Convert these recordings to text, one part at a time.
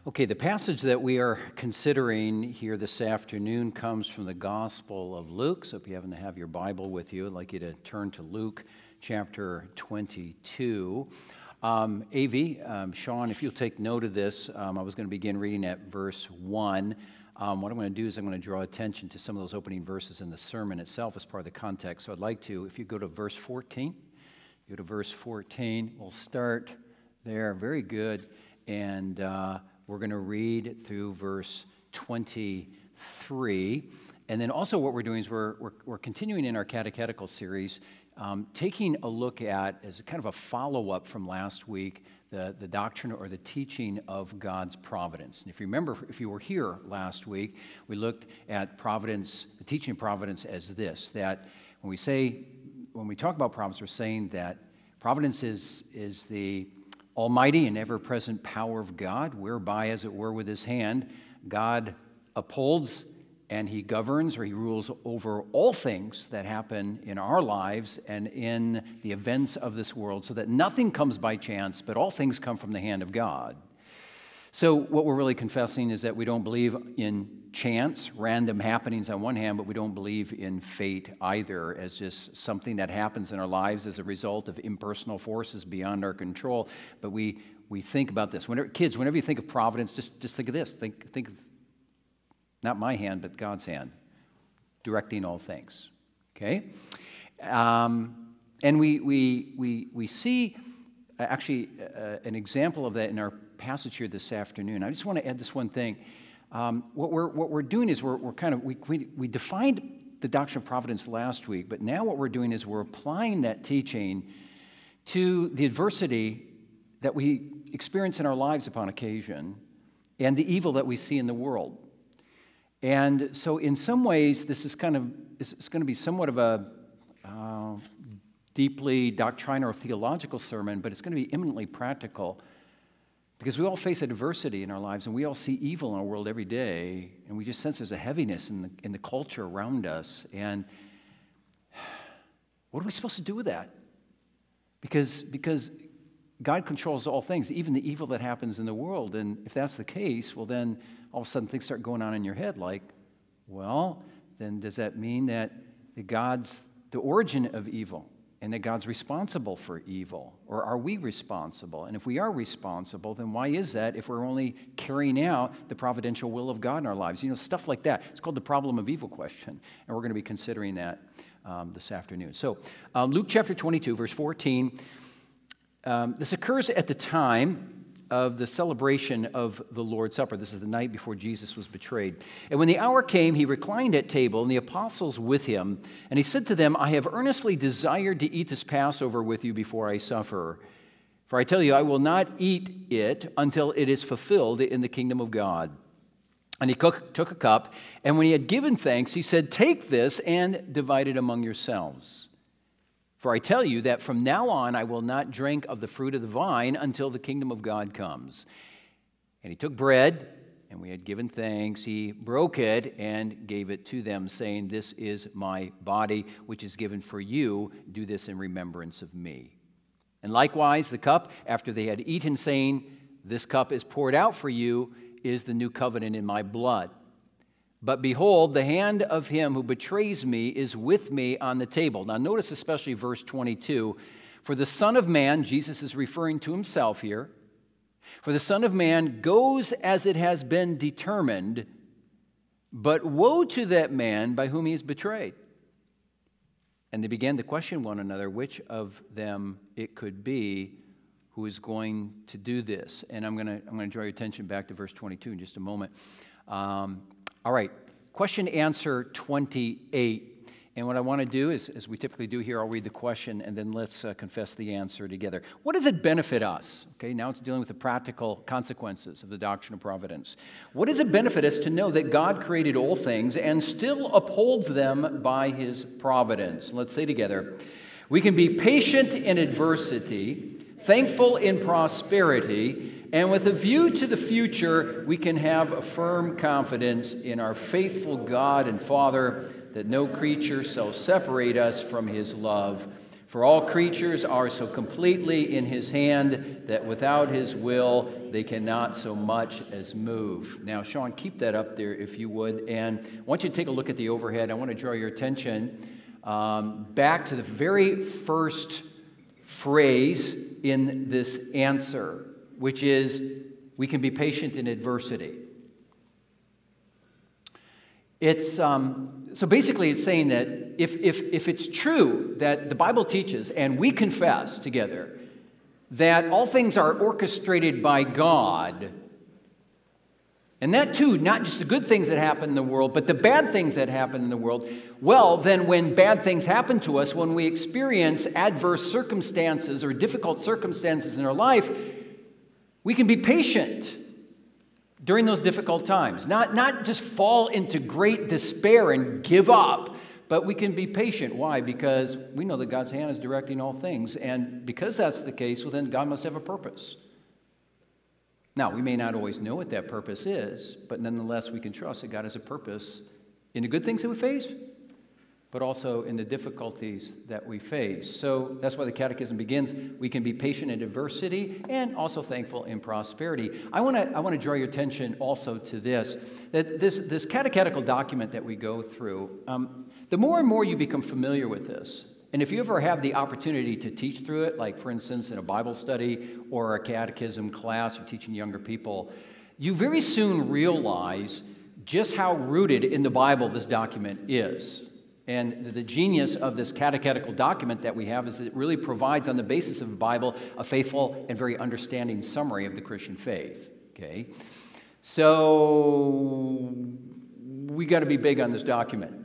Okay, the passage that we are considering here this afternoon comes from the Gospel of Luke. So if you happen to have your Bible with you, I'd like you to turn to Luke chapter 22. Sean, if you'll take note of this, I was going to begin reading at verse 1. What I'm going to do is I'm going to draw attention to some of those opening verses in the sermon itself as part of the context. So I'd like to, if you go to verse 14, we'll start there. Very good. And we're going to read through verse 23. And then also what we're doing is we're continuing in our catechetical series, taking a look at, as kind of a follow-up from last week, the doctrine or the teaching of God's providence. And if you remember, if you were here last week, we looked at providence, the teaching of providence as this, that when we talk about providence, we're saying that providence is the almighty and ever-present power of God, whereby, as it were, with his hand, God upholds and he governs, or he rules over all things that happen in our lives and in the events of this world, so that nothing comes by chance, but all things come from the hand of God. So what we're really confessing is that we don't believe in chance, random happenings on one hand, but we don't believe in fate either as just something that happens in our lives as a result of impersonal forces beyond our control. But we think about this. Whenever you think of providence, just think of this. Think of not my hand, but God's hand, directing all things. Okay? And we see actually an example of that in our passage here this afternoon. I just want to add this one thing. What we're doing is we defined the doctrine of providence last week, but now what we're doing is we're applying that teaching to the adversity that we experience in our lives upon occasion and the evil that we see in the world. And so in some ways, it's going to be somewhat of a deeply doctrinal or theological sermon, but it's going to be eminently practical, because we all face adversity in our lives, and we all see evil in our world every day, and we just sense there's a heaviness in the culture around us. And what are we supposed to do with that? Because God controls all things, even the evil that happens in the world. And if that's the case, well, then all of a sudden things start going on in your head like, well, then does that mean that God's the origin of evil and that God's responsible for evil? Or are we responsible? And if we are responsible, then why is that if we're only carrying out the providential will of God in our lives? Stuff like that. It's called the problem of evil question. And we're going to be considering that this afternoon. So Luke chapter 22, verse 14. This occurs at the time of the celebration of the Lord's Supper. This is the night before Jesus was betrayed. And when the hour came, he reclined at table, and the apostles with him. And he said to them, I have earnestly desired to eat this Passover with you before I suffer. For I tell you, I will not eat it until it is fulfilled in the kingdom of God. And he took a cup, and when he had given thanks, he said, take this and divide it among yourselves. For I tell you that from now on I will not drink of the fruit of the vine until the kingdom of God comes. And he took bread, and we had given thanks. He broke it and gave it to them, saying, this is my body, which is given for you. Do this in remembrance of me. And likewise the cup, after they had eaten, saying, this cup is poured out for you, is the new covenant in my blood. But behold, the hand of him who betrays me is with me on the table. Now notice especially verse 22. For the Son of Man, Jesus is referring to himself here, for the Son of Man goes as it has been determined, but woe to that man by whom he is betrayed. And they began to question one another which of them it could be who is going to do this. And I'm going to draw your attention back to verse 22 in just a moment. All right, question answer 28. And what I want to do is, as we typically do here, I'll read the question and then let's confess the answer together. What does it benefit us? Okay, now it's dealing with the practical consequences of the doctrine of providence. What does it benefit us to know that God created all things and still upholds them by his providence? Let's say together, we can be patient in adversity, thankful in prosperity, and with a view to the future, we can have a firm confidence in our faithful God and Father that no creature shall separate us from his love. For all creatures are so completely in his hand that without his will they cannot so much as move. Now, Sean, keep that up there if you would. And I want you to take a look at the overhead. I want to draw your attention back to the very first phrase in this answer, which is, we can be patient in adversity. It's so basically it's saying that if it's true that the Bible teaches and we confess together that all things are orchestrated by God, and that too, not just the good things that happen in the world, but the bad things that happen in the world, well, then when bad things happen to us, when we experience adverse circumstances or difficult circumstances in our life, we can be patient during those difficult times. Not just fall into great despair and give up, but we can be patient. Why? Because we know that God's hand is directing all things. And because that's the case, well, then God must have a purpose. Now, we may not always know what that purpose is, but nonetheless, we can trust that God has a purpose in the good things that we face, but also in the difficulties that we face. So that's why the Catechism begins. We can be patient in adversity and also thankful in prosperity. I want to draw your attention also to this, that this catechetical document that we go through, the more and more you become familiar with this, and if you ever have the opportunity to teach through it, like for instance in a Bible study or a catechism class or teaching younger people, you very soon realize just how rooted in the Bible this document is. And the genius of this catechetical document that we have is that it really provides, on the basis of the Bible, a faithful and very understanding summary of the Christian faith. Okay? So we got to be big on this document.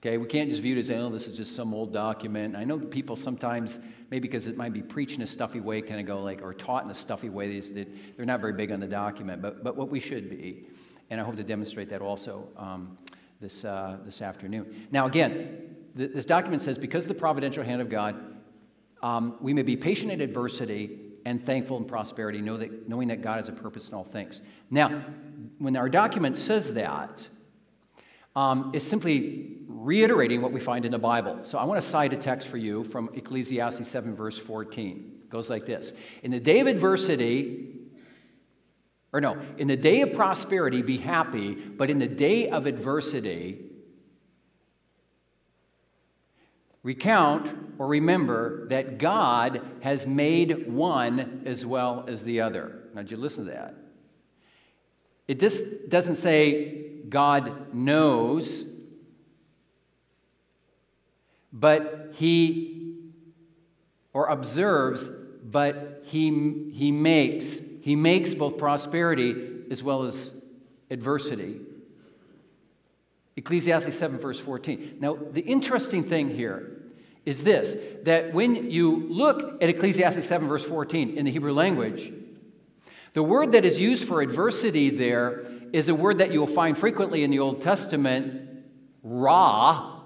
Okay? We can't just view it as, oh, this is just some old document. I know people sometimes, maybe because it might be preached in a stuffy way, kind of go like, or taught in a stuffy way, they're not very big on the document. But what we should be, and I hope to demonstrate that also this afternoon. Now, again, this document says, because of the providential hand of God, we may be patient in adversity and thankful in prosperity, knowing that God has a purpose in all things. Now, when our document says that, it's simply reiterating what we find in the Bible. So I want to cite a text for you from Ecclesiastes 7, verse 14. It goes like this. In the day of adversity, in the day of prosperity, be happy, but in the day of adversity, recount or remember that God has made one as well as the other. Now, did you listen to that? It just doesn't say God knows, but or observes, but he makes. He makes both prosperity as well as adversity. Ecclesiastes 7, verse 14. Now, the interesting thing here is this, that when you look at Ecclesiastes 7, verse 14 in the Hebrew language, the word that is used for adversity there is a word that you'll find frequently in the Old Testament, ra,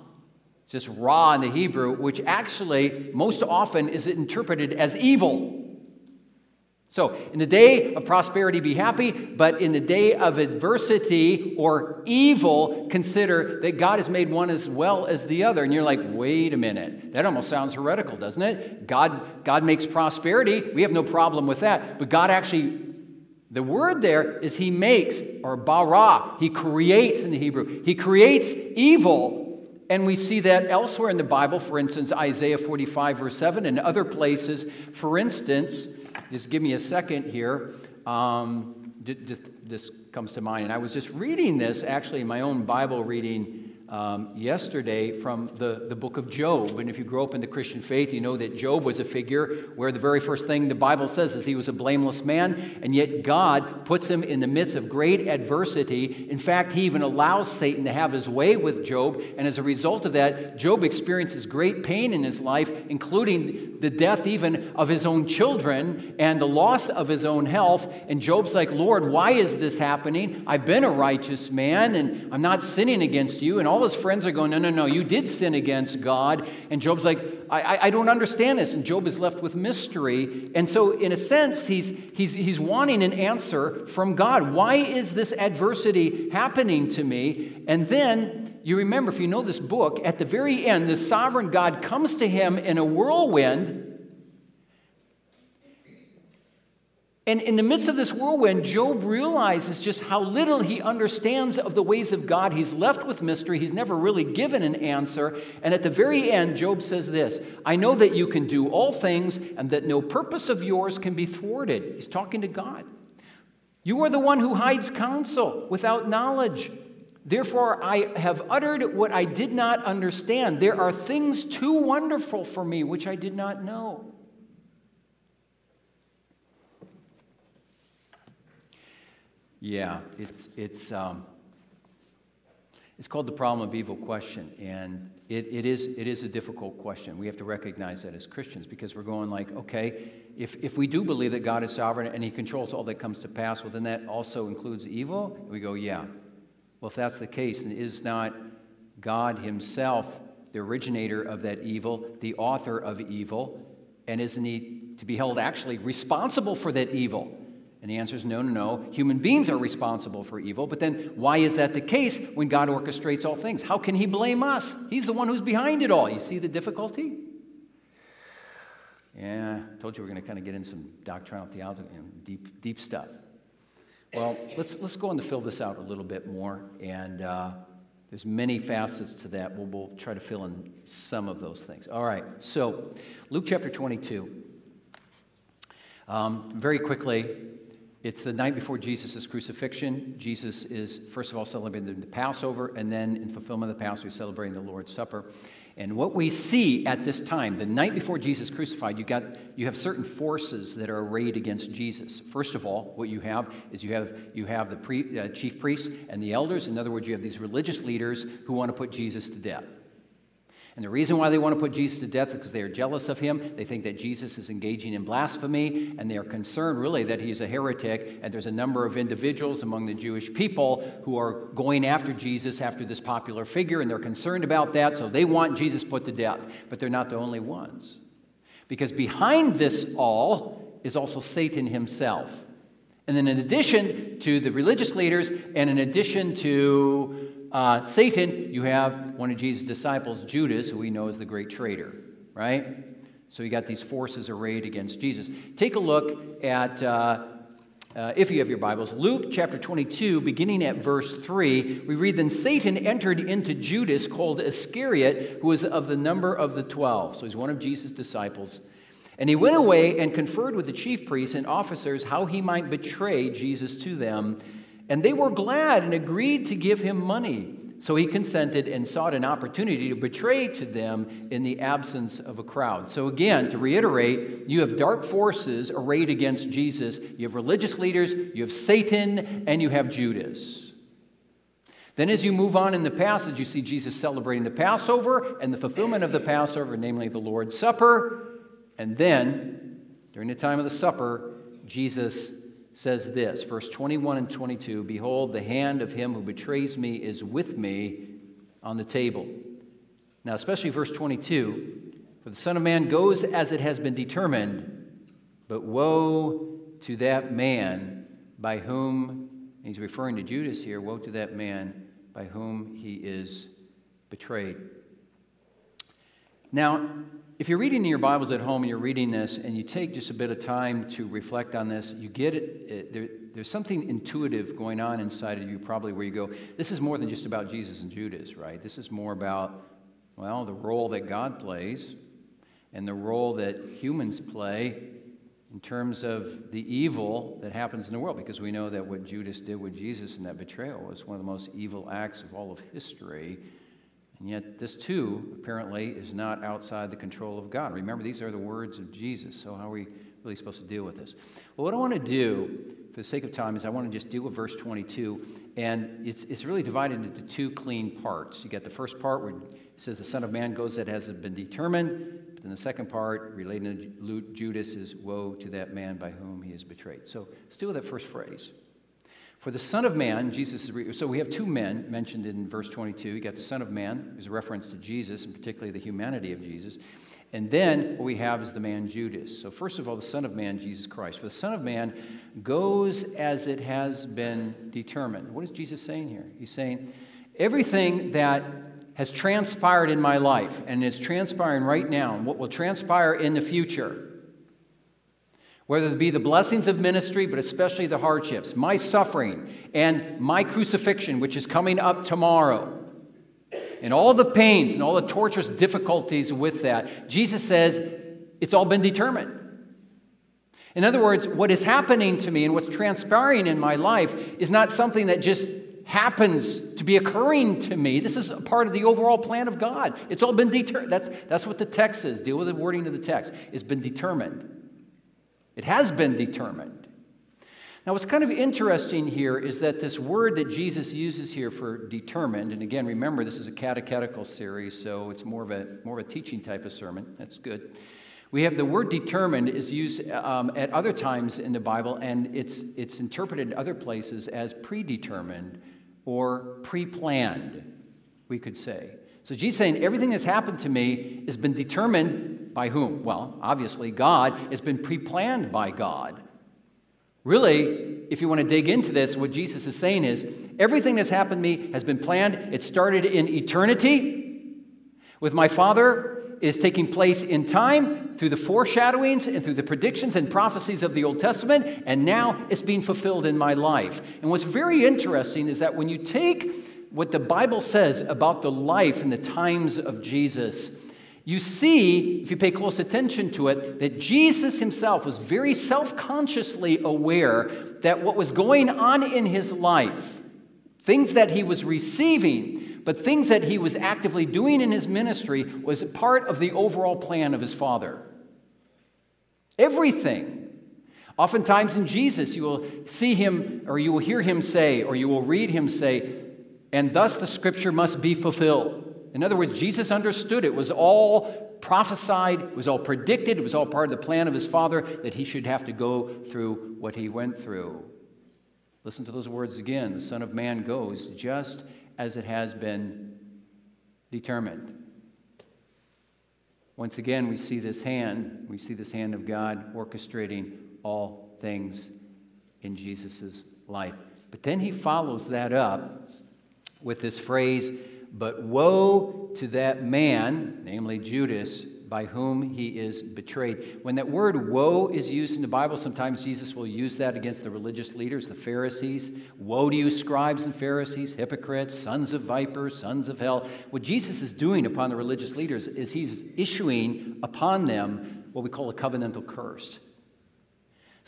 just ra in the Hebrew, which actually most often is interpreted as evil. So, in the day of prosperity, be happy, but in the day of adversity or evil, consider that God has made one as well as the other. And you're like, wait a minute. That almost sounds heretical, doesn't it? God makes prosperity. We have no problem with that. But God actually, the word there is he makes, or bara. He creates in the Hebrew. He creates evil. And we see that elsewhere in the Bible, for instance, Isaiah 45, verse 7, and other places. For instance, just give me a second here. This comes to mind. And I was just reading this, actually, in my own Bible reading yesterday from the book of Job. And if you grow up in the Christian faith, you know that Job was a figure where the very first thing the Bible says is he was a blameless man, and yet God puts him in the midst of great adversity. In fact, he even allows Satan to have his way with Job, and as a result of that, Job experiences great pain in his life, including the death even of his own children and the loss of his own health. And Job's like, Lord, why is this happening? I've been a righteous man, and I'm not sinning against you. And all his friends are going, no, you did sin against God. And Job's like, I don't understand this. And Job is left with mystery. And so in a sense, he's wanting an answer from God. Why is this adversity happening to me? And then you remember, if you know this book, at the very end, the sovereign God comes to him in a whirlwind. And in the midst of this whirlwind, Job realizes just how little he understands of the ways of God. He's left with mystery. He's never really given an answer. And at the very end, Job says this, I know that you can do all things and that no purpose of yours can be thwarted. He's talking to God. You are the one who hides counsel without knowledge. Therefore, I have uttered what I did not understand. There are things too wonderful for me which I did not know. Yeah, it's called the problem of evil question, and it is a difficult question. We have to recognize that as Christians, because we're going like, okay, if we do believe that God is sovereign and He controls all that comes to pass, well, then that also includes evil. And we go, yeah. Well, if that's the case, then is not God Himself the originator of that evil, the author of evil, and isn't He to be held actually responsible for that evil? And the answer is no, no, no. Human beings are responsible for evil, but then why is that the case when God orchestrates all things? How can He blame us? He's the one who's behind it all. You see the difficulty? Yeah, I told you we're going to kind of get in some doctrinal theology, deep stuff. Well, let's go on to fill this out a little bit more, and there's many facets to that. We'll try to fill in some of those things. All right, so Luke chapter 22. Very quickly, it's the night before Jesus' crucifixion. Jesus is, first of all, celebrating the Passover, and then in fulfillment of the Passover, he's celebrating the Lord's Supper. And what we see at this time, the night before Jesus crucified, you have certain forces that are arrayed against Jesus. First of all, what you have is you have the chief priests and the elders. In other words, you have these religious leaders who want to put Jesus to death. And the reason why they want to put Jesus to death is because they are jealous of him. They think that Jesus is engaging in blasphemy, and they are concerned really that he's a heretic. And there's a number of individuals among the Jewish people who are going after Jesus, after this popular figure, and they're concerned about that, so they want Jesus put to death. But they're not the only ones. Because behind this all is also Satan himself. And then in addition to the religious leaders, and in addition to Satan, you have one of Jesus' disciples, Judas, who we know is the great traitor, right? So you got these forces arrayed against Jesus. Take a look at, if you have your Bibles, Luke chapter 22, beginning at verse 3. We read, Then Satan entered into Judas, called Iscariot, who was of the number of the 12. So he's one of Jesus' disciples. And he went away and conferred with the chief priests and officers how he might betray Jesus to them. And they were glad and agreed to give him money. So he consented and sought an opportunity to betray to them in the absence of a crowd. So again, to reiterate, you have dark forces arrayed against Jesus. You have religious leaders, you have Satan, and you have Judas. Then as you move on in the passage, you see Jesus celebrating the Passover and the fulfillment of the Passover, namely the Lord's Supper. And then, during the time of the supper, Jesus says this, verse 21 and 22, Behold, the hand of him who betrays me is with me on the table. Now, especially verse 22, For the Son of Man goes as it has been determined, but woe to that man by whom, and he's referring to Judas here, woe to that man by whom he is betrayed. Now, if you're reading in your Bibles at home and you're reading this and you take just a bit of time to reflect on this, you get it. There's something intuitive going on inside of you probably where you go, this is more than just about Jesus and Judas, right? This is more about, well, the role that God plays and the role that humans play in terms of the evil that happens in the world, because we know that what Judas did with Jesus in that betrayal was one of the most evil acts of all of history. And yet this, too, apparently, is not outside the control of God. Remember, these are the words of Jesus, so how are we really supposed to deal with this? Well, what I want to do, for the sake of time, is I want to just deal with verse 22, and it's really divided into two clean parts. You got the first part where it says the Son of Man goes that has been determined, but then the second part, relating to Judas, is woe to that man by whom he is betrayed. So let's deal with that first phrase. For the Son of Man, so we have two men mentioned in verse 22. You got the Son of Man, who's a reference to Jesus, and particularly the humanity of Jesus. And then what we have is the man Judas. So first of all, the Son of Man, Jesus Christ. For the Son of Man goes as it has been determined. What is Jesus saying here? He's saying, Everything that has transpired in my life and is transpiring right now and what will transpire in the future, whether it be the blessings of ministry, but especially the hardships, my suffering and my crucifixion, which is coming up tomorrow, and all the pains and all the torturous difficulties with that, Jesus says it's all been determined. In other words, what is happening to me and what's transpiring in my life is not something that just happens to be occurring to me. This is a part of the overall plan of God. It's all been determined. That's what the text says. Deal with the wording of the text. It's been determined. It has been determined. Now, what's kind of interesting here is that this word that Jesus uses here for determined, and again, remember, this is a catechetical series, so it's more of a teaching type of sermon. That's good. We have the word determined is used at other times in the Bible, and it's interpreted in other places as predetermined or pre-planned, we could say. So Jesus is saying everything that's happened to me has been determined by whom? Well, obviously God. It's been pre-planned by God. Really, if you want to dig into this, what Jesus is saying is everything that's happened to me has been planned. It started in eternity with my Father. Is taking place in time through the foreshadowings and through the predictions and prophecies of the Old Testament, and now it's being fulfilled in my life. And what's very interesting is that when you take what the Bible says about the life and the times of Jesus, you see, if you pay close attention to it, that Jesus himself was very self-consciously aware that what was going on in his life, things that he was receiving, but things that he was actively doing in his ministry was part of the overall plan of his Father. Everything. Oftentimes in Jesus, you will see him, or you will hear him say, or you will read him say, and thus the scripture must be fulfilled. In other words, Jesus understood it was all prophesied, it was all predicted, it was all part of the plan of his Father that he should have to go through what he went through. Listen to those words again. The Son of Man goes just as it has been determined. Once again, we see this hand of God orchestrating all things in Jesus' life. But then he follows that up with this phrase, but woe to that man, namely Judas, by whom he is betrayed. When that word woe is used in the Bible, sometimes Jesus will use that against the religious leaders, the Pharisees. Woe to you, scribes and Pharisees, hypocrites, sons of vipers, sons of hell. What Jesus is doing upon the religious leaders is he's issuing upon them what we call a covenantal curse.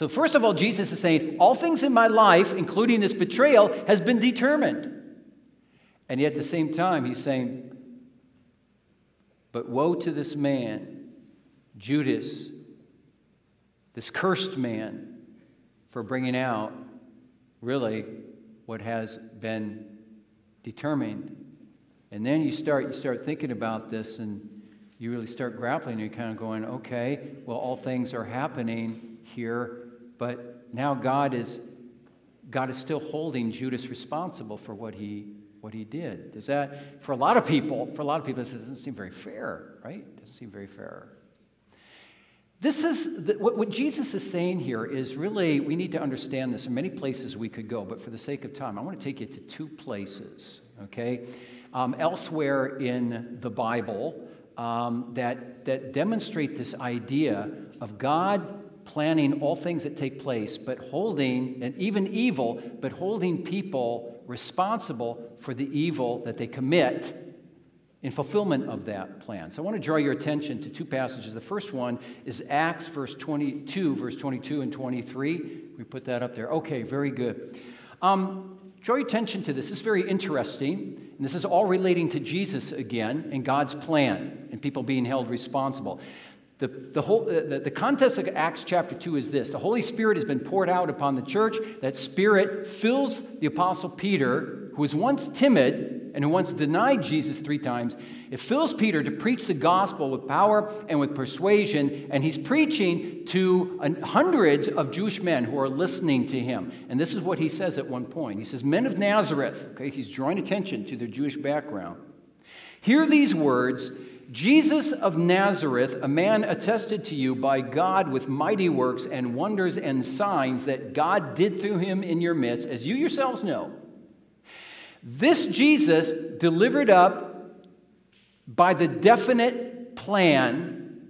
So first of all, Jesus is saying, all things in my life, including this betrayal, has been determined. And yet at the same time, he's saying, but woe to this man, Judas, this cursed man, for bringing out really what has been determined. And then you start thinking about this, and you really start grappling, and you're kind of going, okay, well, all things are happening here, but now God is still holding Judas responsible for what he did. Does that, for a lot of people, this doesn't seem very fair, right? It doesn't seem very fair. This is, what Jesus is saying here is really, we need to understand this. There are many places we could go, but for the sake of time, I want to take you to two places, okay? Elsewhere in the Bible that demonstrate this idea of God planning all things that take place, but holding, and even evil, but holding people responsible for the evil that they commit in fulfillment of that plan. So I want to draw your attention to two passages. The first one is Acts verse 22 and 23. We put that up there. Okay, very good. Draw your attention to this. This is very interesting, and this is all relating to Jesus again and God's plan and people being held responsible. The context of Acts chapter 2 is this. The Holy Spirit has been poured out upon the church. That Spirit fills the Apostle Peter, who was once timid and who once denied Jesus 3 times. It fills Peter to preach the gospel with power and with persuasion, and he's preaching to hundreds of Jewish men who are listening to him. And this is what he says at one point. He says, men of Nazareth, okay, he's drawing attention to their Jewish background. Hear these words, Jesus of Nazareth, a man attested to you by God with mighty works and wonders and signs that God did through him in your midst, as you yourselves know. This Jesus delivered up by the definite plan,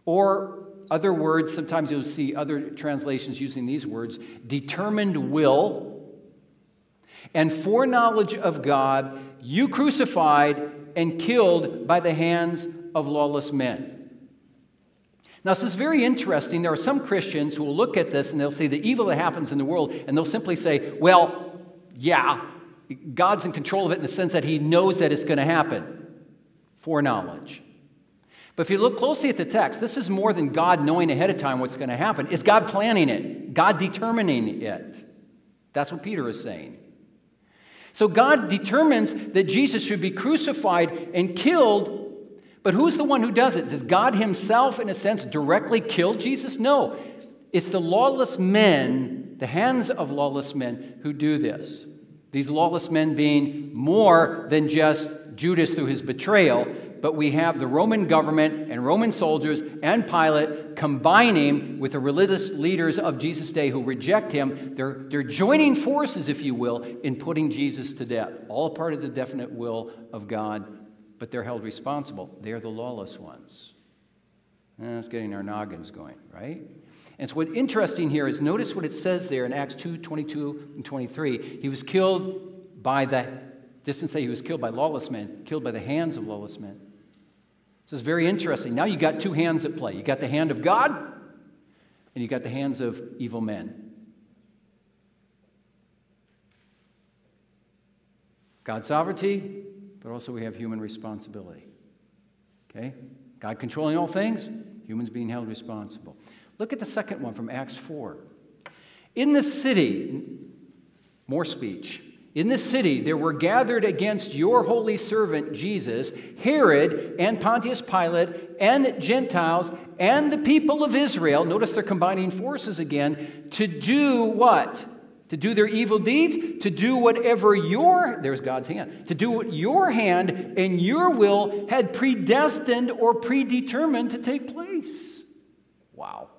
or other words, sometimes you'll see other translations using these words, determined will and foreknowledge of God, you crucified and killed by the hands of lawless men. Now, this is very interesting. There are some Christians who will look at this and they'll see the evil that happens in the world, and they'll simply say, well, yeah, God's in control of it in the sense that he knows that it's going to happen. Foreknowledge. But if you look closely at the text, this is more than God knowing ahead of time what's going to happen. It's God planning it, God determining it. That's what Peter is saying. So God determines that Jesus should be crucified and killed. But who's the one who does it? Does God himself, in a sense, directly kill Jesus? No. It's the lawless men, the hands of lawless men, who do this. These lawless men being more than just Judas through his betrayal, but we have the Roman government and Roman soldiers and Pilate combining with the religious leaders of Jesus' day who reject him. They're joining forces, if you will, in putting Jesus to death. All a part of the definite will of God. But they're held responsible. They're the lawless ones. And it's getting our noggins going, right? And so what's interesting here is notice what it says there in Acts 2, 22 and 23. He was killed by doesn't say he was killed by lawless men, killed by the hands of lawless men. This is very interesting. Now you got two hands at play. You got the hand of God, and you got the hands of evil men. God's sovereignty, but also we have human responsibility. Okay? God controlling all things, humans being held responsible. Look at the second one from Acts 4. In the city, more speech. In the city there were gathered against your holy servant Jesus, Herod and Pontius Pilate and Gentiles and the people of Israel. Notice they're combining forces again to do what? To do their evil deeds, to do whatever there's God's hand, to do what your hand and your will had predestined or predetermined to take place. Wow.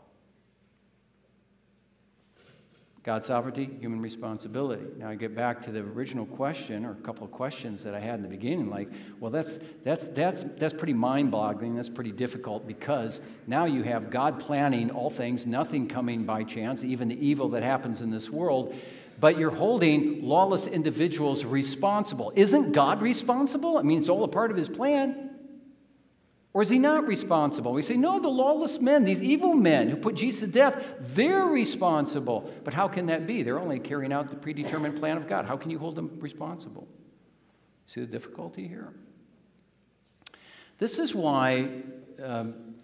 God's sovereignty, human responsibility. Now I get back to the original question, or a couple of questions that I had in the beginning, like, well, that's pretty mind-boggling, that's pretty difficult, because now you have God planning all things, nothing coming by chance, even the evil that happens in this world, but you're holding lawless individuals responsible. Isn't God responsible? I mean, it's all a part of his plan. Or is he not responsible? We say, no, the lawless men, these evil men who put Jesus to death, they're responsible. But how can that be? They're only carrying out the predetermined plan of God. How can you hold them responsible? See the difficulty here? This is why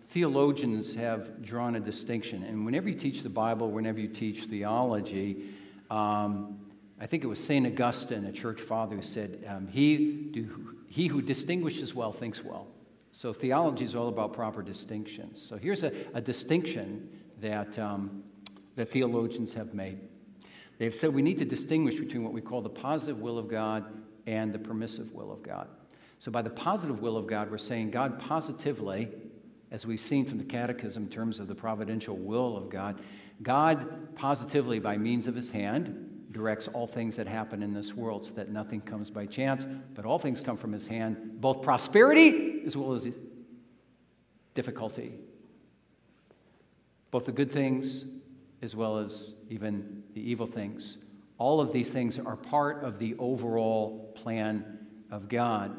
theologians have drawn a distinction. And whenever you teach the Bible, whenever you teach theology, I think it was St. Augustine, a church father, who said, he who distinguishes well thinks well. So theology is all about proper distinctions. So here's a distinction that theologians have made. They've said we need to distinguish between what we call the positive will of God and the permissive will of God. So by the positive will of God, we're saying God positively, as we've seen from the Catechism in terms of the providential will of God, God positively, by means of his hand, directs all things that happen in this world so that nothing comes by chance, but all things come from his hand, both prosperity as well as difficulty. Both the good things as well as even the evil things. All of these things are part of the overall plan of God.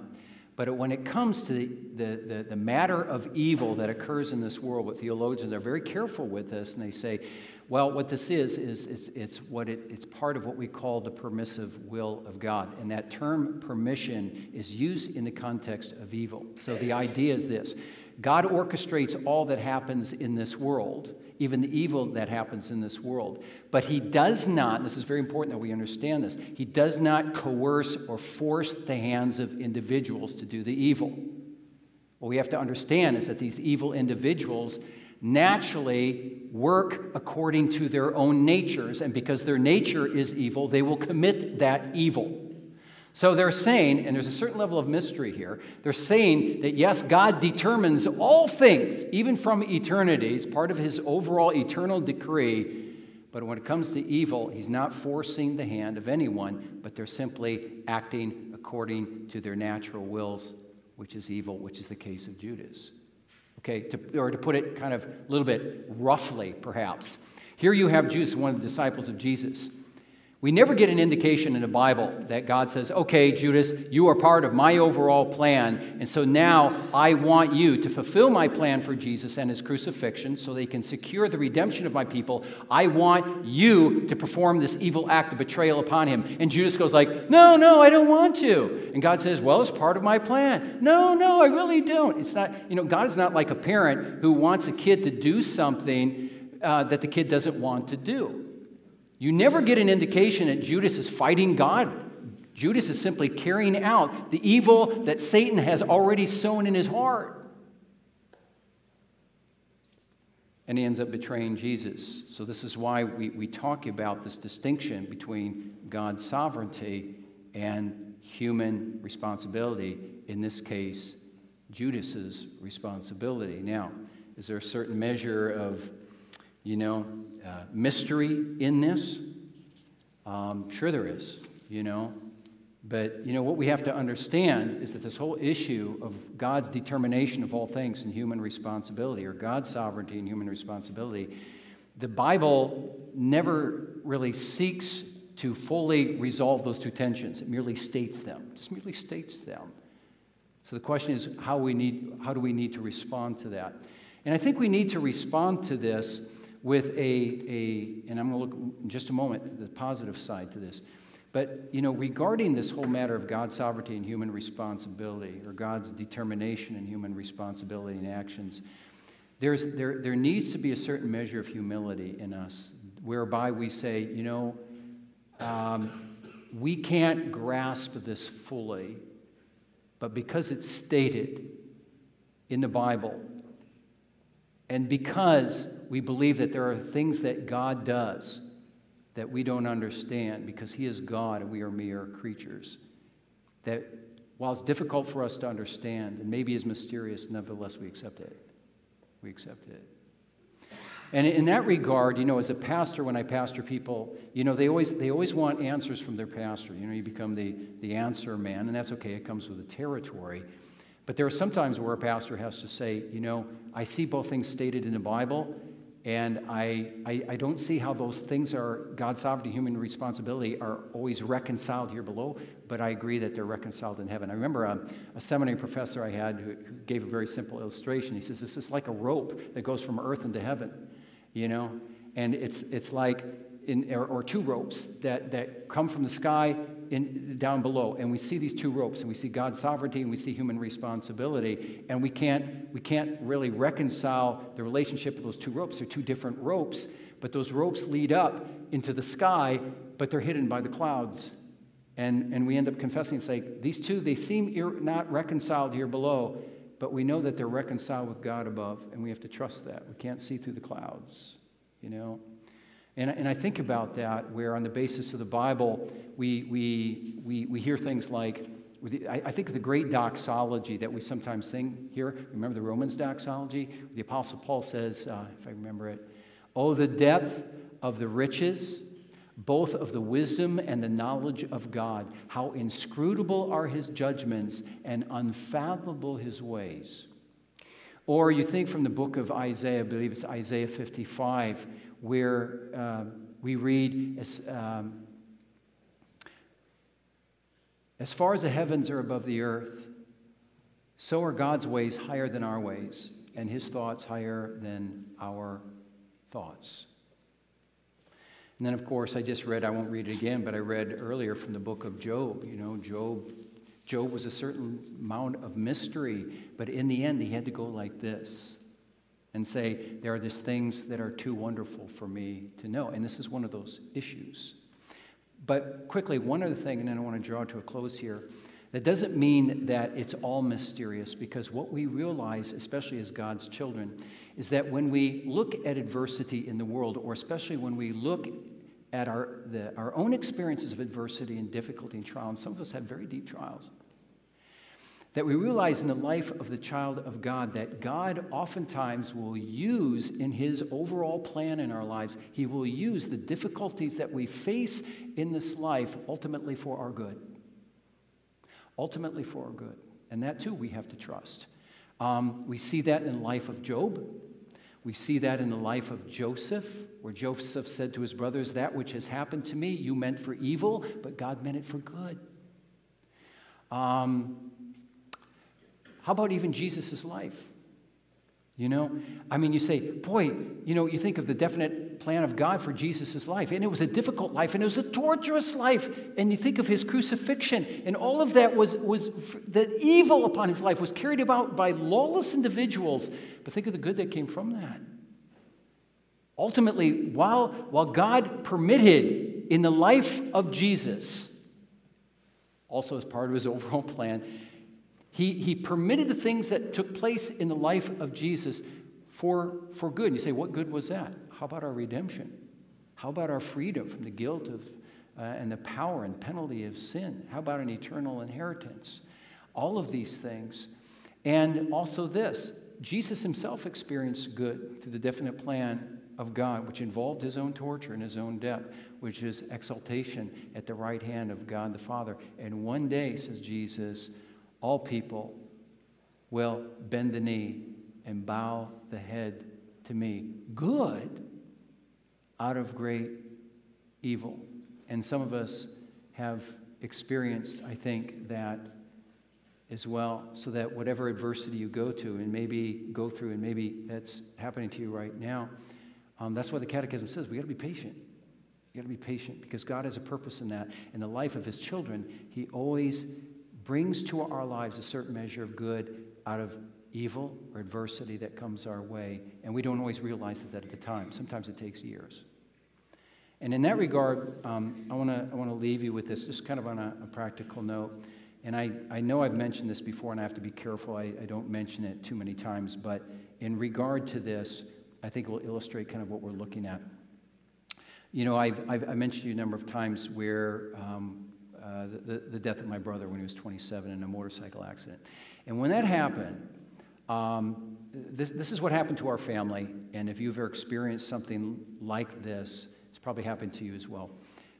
But when it comes to the matter of evil that occurs in this world, what theologians are very careful with this, and they say, well, what this is it's part of what we call the permissive will of God. And that term permission is used in the context of evil. So the idea is this: God orchestrates all that happens in this world, even the evil that happens in this world. But he does not, and this is very important that we understand this, he does not coerce or force the hands of individuals to do the evil. What we have to understand is that these evil individuals naturally work according to their own natures, and because their nature is evil, they will commit that evil. So they're saying, and there's a certain level of mystery here, they're saying that yes, God determines all things, even from eternity. It's part of his overall eternal decree, But when it comes to evil, he's not forcing the hand of anyone, but they're simply acting according to their natural wills, which is evil, which is the case of Judas. Okay, or to put it kind of a little bit roughly, perhaps. Here you have Judas, one of the disciples of Jesus. We never get an indication in the Bible that God says, okay, Judas, you are part of my overall plan, and so now I want you to fulfill my plan for Jesus and his crucifixion so they can secure the redemption of my people. I want you to perform this evil act of betrayal upon him. And Judas goes like, no, I don't want to. And God says, well, it's part of my plan. No, I really don't. It's not, God is not like a parent who wants a kid to do something that the kid doesn't want to do. You never get an indication that Judas is fighting God. Judas is simply carrying out the evil that Satan has already sown in his heart. And he ends up betraying Jesus. So this is why we talk about this distinction between God's sovereignty and human responsibility. In this case, Judas's responsibility. Now, is there a certain measure of mystery in this? Sure there is, But, what we have to understand is that this whole issue of God's determination of all things and human responsibility, or God's sovereignty and human responsibility, the Bible never really seeks to fully resolve those two tensions. It merely states them. Just merely states them. So the question is, how do we need to respond to that? And I think we need to respond to this with and I'm going to look in just a moment at the positive side to this. But, regarding this whole matter of God's sovereignty and human responsibility, or God's determination and human responsibility and actions, there needs to be a certain measure of humility in us, whereby we say, we can't grasp this fully, but because it's stated in the Bible, and because we believe that there are things that God does that we don't understand, because he is God and we are mere creatures, that while it's difficult for us to understand and maybe is mysterious, nevertheless we accept it. We accept it. And in that regard, as a pastor, when I pastor people, they always want answers from their pastor. You become the answer man, and that's okay. It comes with the territory. But there are some times where a pastor has to say, I see both things stated in the Bible, and I don't see how those things are, God's sovereignty, human responsibility, are always reconciled here below, but I agree that they're reconciled in heaven. I remember a seminary professor I had who gave a very simple illustration. He says, this is like a rope that goes from earth into heaven, and it's like, or two ropes that come from the sky down below, and we see these two ropes, and we see God's sovereignty and we see human responsibility, and we can't really reconcile the relationship of those two ropes. They're two different ropes, but those ropes lead up into the sky, but they're hidden by the clouds, and we end up confessing and saying, these two, they seem not reconciled here below, but we know that they're reconciled with God above, and we have to trust that. We can't see through the clouds, And I think about that, where on the basis of the Bible, we hear things like, I think of the great doxology that we sometimes sing here. Remember the Romans doxology? The Apostle Paul says, if I remember it, "Oh, the depth of the riches, both of the wisdom and the knowledge of God. How inscrutable are his judgments and unfathomable his ways." Or you think from the book of Isaiah, I believe it's Isaiah 55, where we read, as far as the heavens are above the earth, so are God's ways higher than our ways, and his thoughts higher than our thoughts. And then, of course, I won't read it again, but I read earlier from the book of Job. Job was a certain amount of mystery, but in the end, he had to go like this and say, there are these things that are too wonderful for me to know. And this is one of those issues. But quickly, one other thing, and then I want to draw to a close here. That doesn't mean that it's all mysterious, because what we realize, especially as God's children, is that when we look at adversity in the world, or especially when we look at our own experiences of adversity and difficulty and trial, and some of us have very deep trials, That we realize in the life of the child of God that God oftentimes will use in his overall plan in our lives, he will use the difficulties that we face in this life ultimately for our good. Ultimately for our good. And that too we have to trust. We see that in the life of Job. We see that in the life of Joseph, where Joseph said to his brothers, that which has happened to me, you meant for evil, but God meant it for good. How about even Jesus' life? You know, I mean, you say, boy, you know, you think of the definite plan of God for Jesus' life, and it was a difficult life, and it was a torturous life, and you think of his crucifixion, and all of that was the evil upon his life was carried about by lawless individuals, but think of the good that came from that. Ultimately, while God permitted in the life of Jesus, also as part of his overall plan, He permitted the things that took place in the life of Jesus for good. And you say, what good was that? How about our redemption? How about our freedom from the guilt of and the power and penalty of sin? How about an eternal inheritance? All of these things. And also this, Jesus himself experienced good through the definite plan of God, which involved his own torture and his own death, which is exaltation at the right hand of God the Father. And one day, says Jesus, all people will bend the knee and bow the head to me. Good out of great evil. And some of us have experienced, I think, that as well, so that whatever adversity you go to and maybe go through, and maybe that's happening to you right now, that's why the Catechism says we got to be patient. You got to be patient because God has a purpose in that. In the life of his children, he always brings to our lives a certain measure of good out of evil or adversity that comes our way. And we don't always realize that at the time. Sometimes it takes years. And in that regard, I want to leave you with this, just kind of on a practical note. And I know I've mentioned this before, and I have to be careful. I don't mention it too many times. But in regard to this, I think it will illustrate kind of what we're looking at. You know, I mentioned to you a number of times where the death of my brother when he was 27 in a motorcycle accident. And when that happened, this is what happened to our family. And if you've ever experienced something like this, it's probably happened to you as well.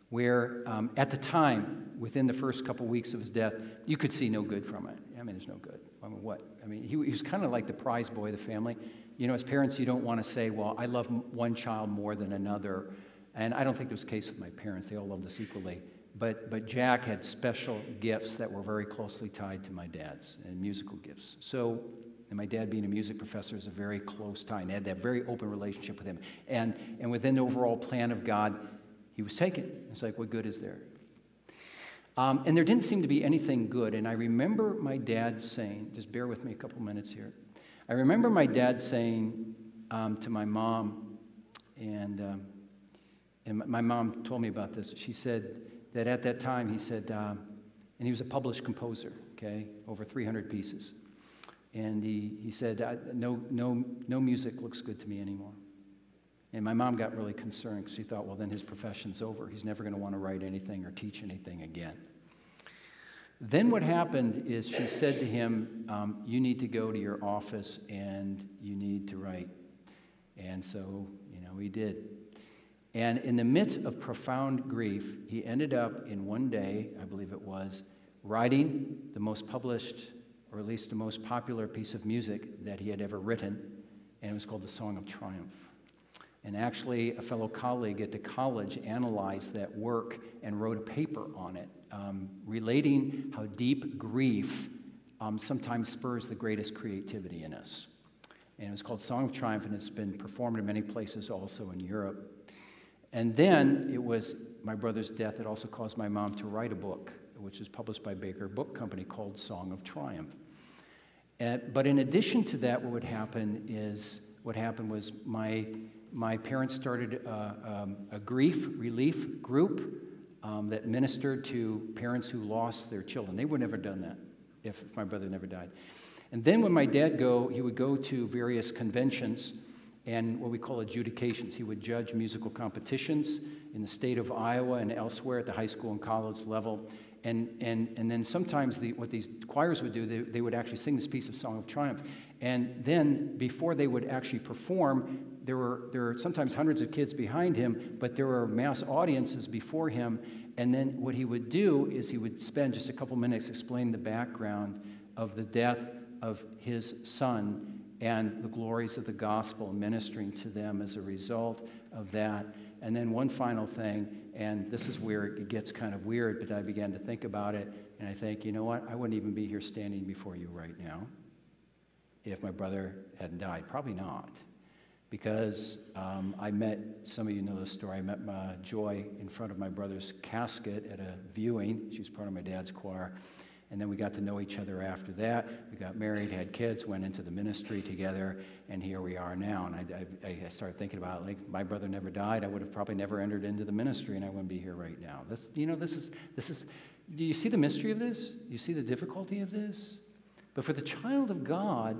Where at the time, within the first couple weeks of his death, you could see no good from it. I mean, there's no good. I mean, what? I mean, he was kind of like the prize boy of the family. You know, as parents, you don't want to say, well, I love one child more than another. And I don't think it was the case with my parents. They all loved us equally. But Jack had special gifts that were very closely tied to my dad's, and musical gifts. So, and my dad being a music professor is a very close tie, and I had that very open relationship with him. And within the overall plan of God, he was taken. It's like, what good is there? And there didn't seem to be anything good. And I remember my dad saying, just bear with me a couple minutes here. I remember my dad saying to my mom, and my mom told me about this. She said that at that time, he said, and he was a published composer, okay, over 300 pieces. And he said, no music looks good to me anymore. And my mom got really concerned because she thought, well, then his profession's over. He's never going to want to write anything or teach anything again. Then what happened is she said to him, you need to go to your office and you need to write. And so, he did. And in the midst of profound grief, he ended up in one day, I believe it was, writing the most published, or at least the most popular piece of music that he had ever written, and it was called The Song of Triumph. And actually, a fellow colleague at the college analyzed that work and wrote a paper on it, relating how deep grief sometimes spurs the greatest creativity in us. And it was called Song of Triumph, and it's been performed in many places also in Europe. And then it was my brother's death that also caused my mom to write a book, which is published by Baker Book Company, called Song of Triumph. But in addition to that, what happened was my parents started a grief relief group that ministered to parents who lost their children. They would have never done that if my brother never died. And then when my dad he would go to various conventions and what we call adjudications. He would judge musical competitions in the state of Iowa and elsewhere at the high school and college level. And then sometimes what these choirs would do, they would actually sing this piece of Song of Triumph. And then before they would actually perform, there were sometimes hundreds of kids behind him, but there were mass audiences before him. And then what he would do is he would spend just a couple minutes explaining the background of the death of his son and the glories of the gospel, ministering to them as a result of that. And then one final thing, and this is where it gets kind of weird, but I began to think about it, and I think, you know what? I wouldn't even be here standing before you right now if my brother hadn't died. Probably not. Because I met, some of you know this story, I met Joy in front of my brother's casket at a viewing. She was part of my dad's choir. And then we got to know each other after that. We got married, had kids, went into the ministry together, and here we are now. And I started thinking about it, like, my brother never died, I would have probably never entered into the ministry, and I wouldn't be here right now. That's, this is. Do you see the mystery of this? Do you see the difficulty of this? But for the child of God,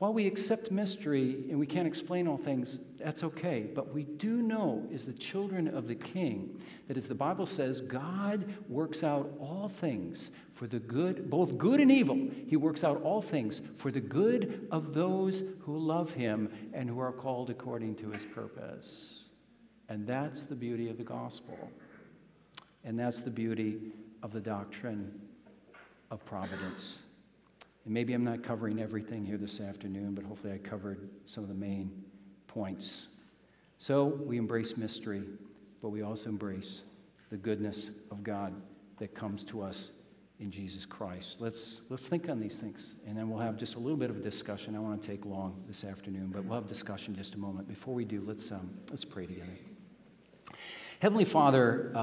while we accept mystery and we can't explain all things, that's okay. But we do know, as the children of the King, that as the Bible says, God works out all things for the good, both good and evil. He works out all things for the good of those who love him and who are called according to his purpose. And that's the beauty of the gospel. And that's the beauty of the doctrine of providence. And maybe I'm not covering everything here this afternoon, but hopefully I covered some of the main points. So we embrace mystery, but we also embrace the goodness of God that comes to us in Jesus Christ. Let's think on these things, and then we'll have just a little bit of a discussion. I don't want to take long this afternoon, but we'll have discussion in just a moment. Before we do, let's pray together. Heavenly Father,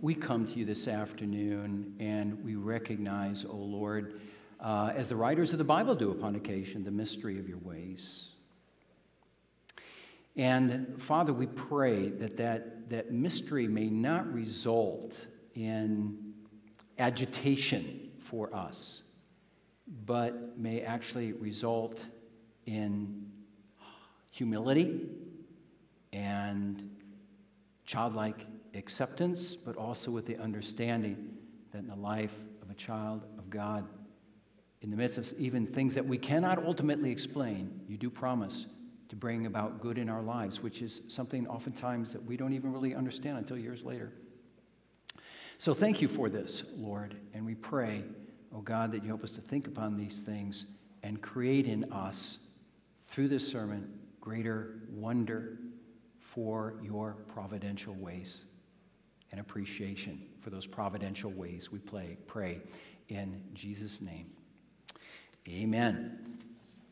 we come to you this afternoon, and we recognize, O Lord, as the writers of the Bible do upon occasion, the mystery of your ways. And Father, we pray that mystery may not result in agitation for us, but may actually result in humility and childlike acceptance, but also with the understanding that in the life of a child of God, in the midst of even things that we cannot ultimately explain, you do promise to bring about good in our lives, which is something oftentimes that we don't even really understand until years later. So thank you for this, Lord, and we pray, oh God, that you help us to think upon these things and create in us, through this sermon, greater wonder for your providential ways and appreciation for those providential ways we pray in Jesus' name. Amen.